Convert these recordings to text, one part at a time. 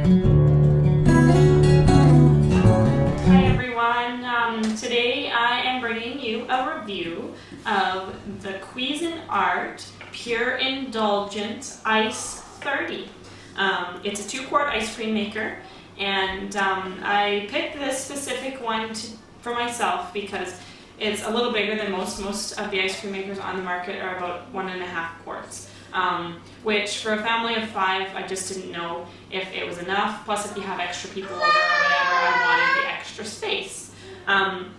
Hi everyone, today I am bringing you a review of the Cuisinart Pure Indulgence Ice 30. It's a 2-quart ice cream maker, and I picked this specific one for myself because it's a little bigger than most of the ice cream makers on the market are about 1.5 quarts. Which for a family of 5, I just didn't know if it was enough. Plus, if you have extra people over or whatever, I wanted the extra space.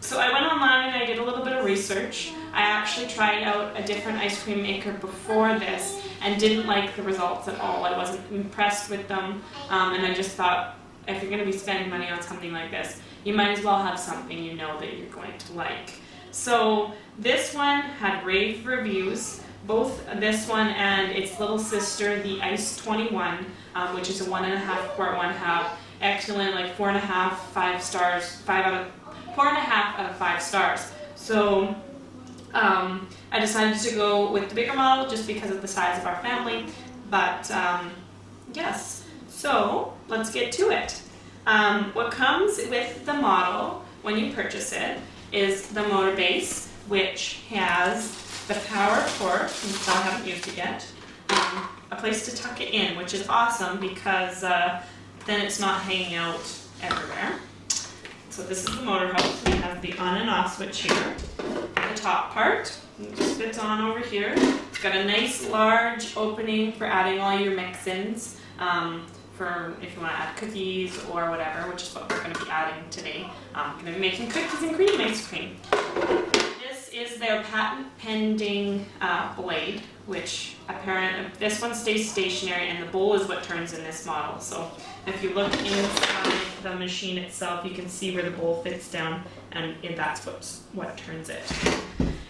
So I went online and I did a little bit of research. I actually tried out a different ice cream maker before this and didn't like the results at all. I wasn't impressed with them, and I just thought, if you're going to be spending money on something like this, you might as well have something you know that you're going to like. So this one had rave reviews. Both this one and its little sister, the Ice 21, which is a 1.5 quart one, have excellent, like 4.5, 5 stars, 4.5 out of 5 stars. So I decided to go with the bigger model just because of the size of our family. But yes, so let's get to it. What comes with the model when you purchase it is the motor base, which has the power cord, which I haven't used it yet, a place to tuck it in, which is awesome because then it's not hanging out everywhere. So this is the motor house. We have the on and off switch here. The top part, it just fits on over here. It's got a nice large opening for adding all your mix-ins, for if you want to add cookies or whatever, which is what we're going to be adding today. I'm going to be making cookies and cream ice cream. Is their patent pending blade, which this one stays stationary, and the bowl is what turns in this model. So if you look inside the machine itself, you can see where the bowl fits down, and that's what turns it.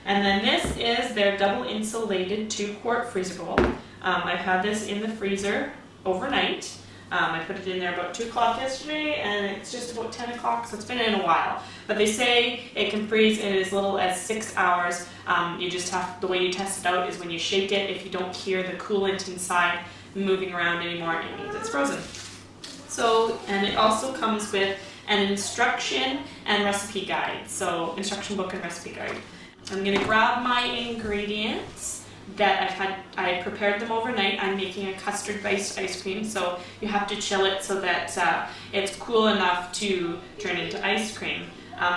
And then this is their double insulated 2-quart freezer bowl. I've had this in the freezer overnight. I put it in there about 2 o'clock yesterday, and it's just about 10 o'clock, so it's been in a while. But they say it can freeze in as little as 6 hours. You just have, the way you test it out is when you shake it. If you don't hear the coolant inside moving around anymore, it means it's frozen. So, and it also comes with an instruction and recipe guide. So, instruction book and recipe guide. I'm going to grab my ingredients that I prepared them overnight. I'm making a custard-based ice cream, so you have to chill it so that it's cool enough to turn into ice cream.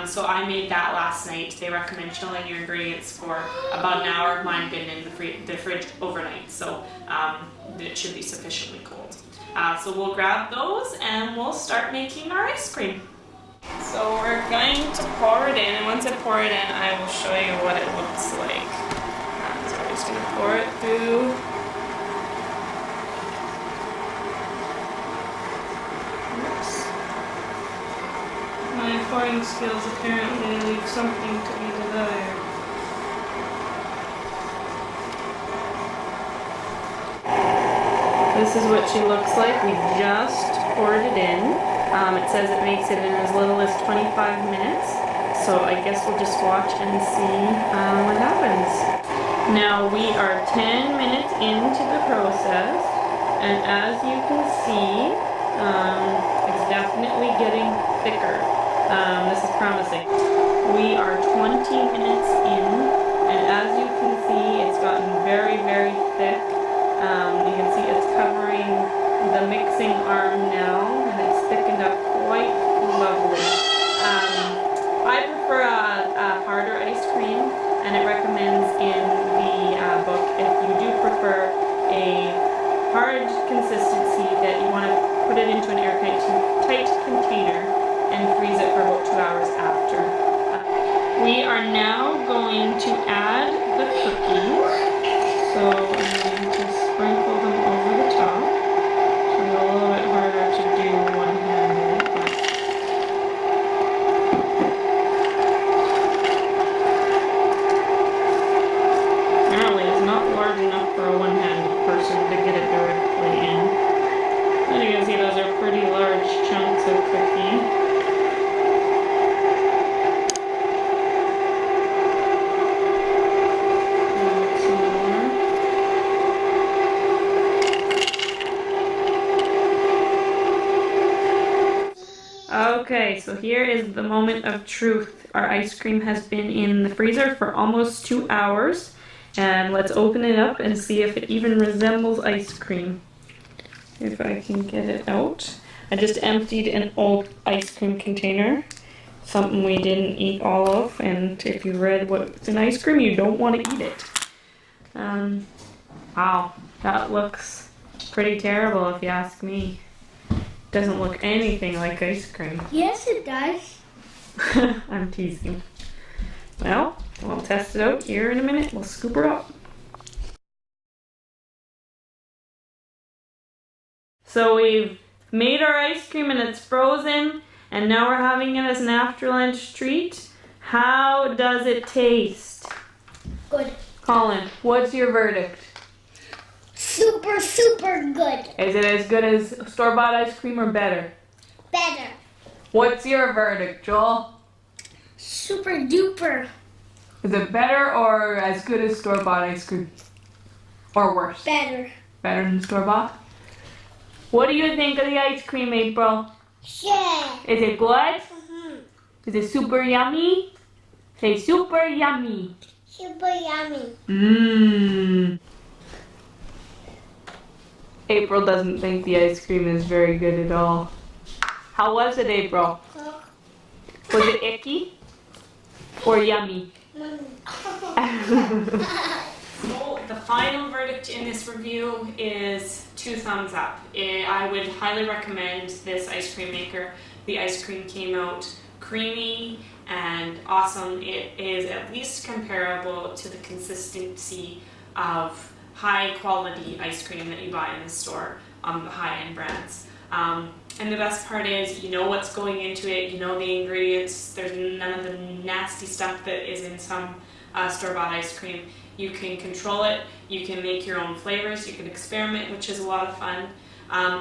So I made that last night. They recommend chilling your ingredients for about an hour. Mine been in the fridge overnight, so it should be sufficiently cold. So we'll grab those and we'll start making our ice cream. So we're going to pour it in, and once I pour it in, I will show you what it looks like. I'm just going to pour it through. Oops. My pouring skills apparently leave something to be desired. This is what she looks like. We just poured it in. It says it makes it in as little as 25 minutes. So I guess we'll just watch and see what happens. Now we are 10 minutes into the process, and as you can see, it's definitely getting thicker. This is promising. We are 20 minutes in, and as you can see, it's gotten very, very thick. You can see it's covering the mixing arm now, and it's thickened up quite lovely. I prefer a harder ice cream, and it recommends in the book, if you do prefer a hard consistency, that you want to put it into an airtight container and freeze it for about 2 hours after. We are now going to add the cookies. So I'm going to sprinkle them over the top. So it's a little bit harder to do one-handed, but apparently it's not large enough for a one-handed person to get it directly in. As you can see, those are pretty large chunks of cookie. Okay, so here is the moment of truth. Our ice cream has been in the freezer for almost 2 hours. And let's open it up and see if it even resembles ice cream. If I can get it out. I just emptied an old ice cream container. Something we didn't eat all of. And if you read what's in ice cream, you don't want to eat it. Wow, that looks pretty terrible if you ask me. Doesn't look anything like ice cream. Yes, it does. I'm teasing. Well, we'll test it out here in a minute. We'll scoop her up. So we've made our ice cream and it's frozen, and now we're having it as an after lunch treat. How does it taste? Good. Colin, what's your verdict? Super, super good. Is it as good as store-bought ice cream or better? Better. What's your verdict, Joel? Super duper. Is it better or as good as store-bought ice cream? Or worse? Better. Better than store-bought? What do you think of the ice cream, April? Yeah. Is it good? Is it super yummy? Say super yummy. Super yummy. Mmm. April doesn't think the ice cream is very good at all. How was it, April? Was it icky or yummy? So the final verdict in this review is 2 thumbs up. I would highly recommend this ice cream maker. The ice cream came out creamy and awesome. It is at least comparable to the consistency of high quality ice cream that you buy in the store, the high-end brands. And the best part is you know what's going into it, you know the ingredients, there's none of the nasty stuff that is in some store-bought ice cream. You can control it, you can make your own flavors, you can experiment, which is a lot of fun.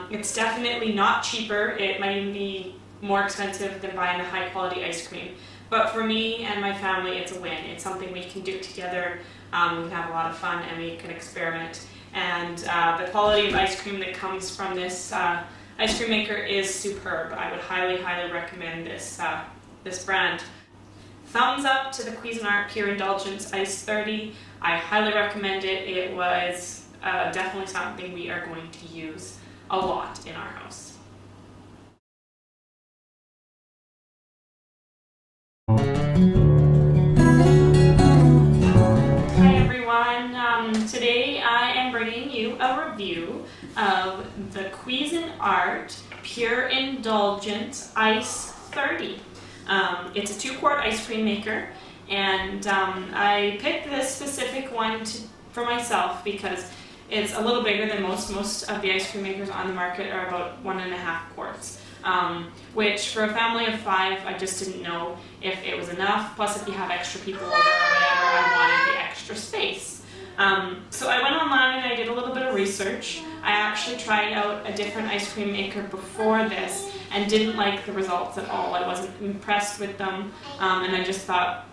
It's definitely not cheaper, it might even be more expensive than buying a high quality ice cream. But for me and my family, it's a win. It's something we can do together. We can have a lot of fun and we can experiment. And the quality of ice cream that comes from this ice cream maker is superb. I would highly, highly recommend this, this brand. Thumbs up to the Cuisinart Pure Indulgence Ice 30. I highly recommend it. It was definitely something we are going to use a lot in our house. Hi everyone, today I am bringing you a review of the Cuisinart Pure Indulgence Ice 30. It's a 2-quart ice cream maker, and I picked this specific one for myself because it's a little bigger than most. Most of the ice cream makers on the market are about 1.5 quarts. Which for a family of 5, I just didn't know if it was enough. Plus, if you have extra people over or whatever, I wanted the extra space. So I went online and I did a little bit of research. I actually tried out a different ice cream maker before this and didn't like the results at all. I wasn't impressed with them, and I just thought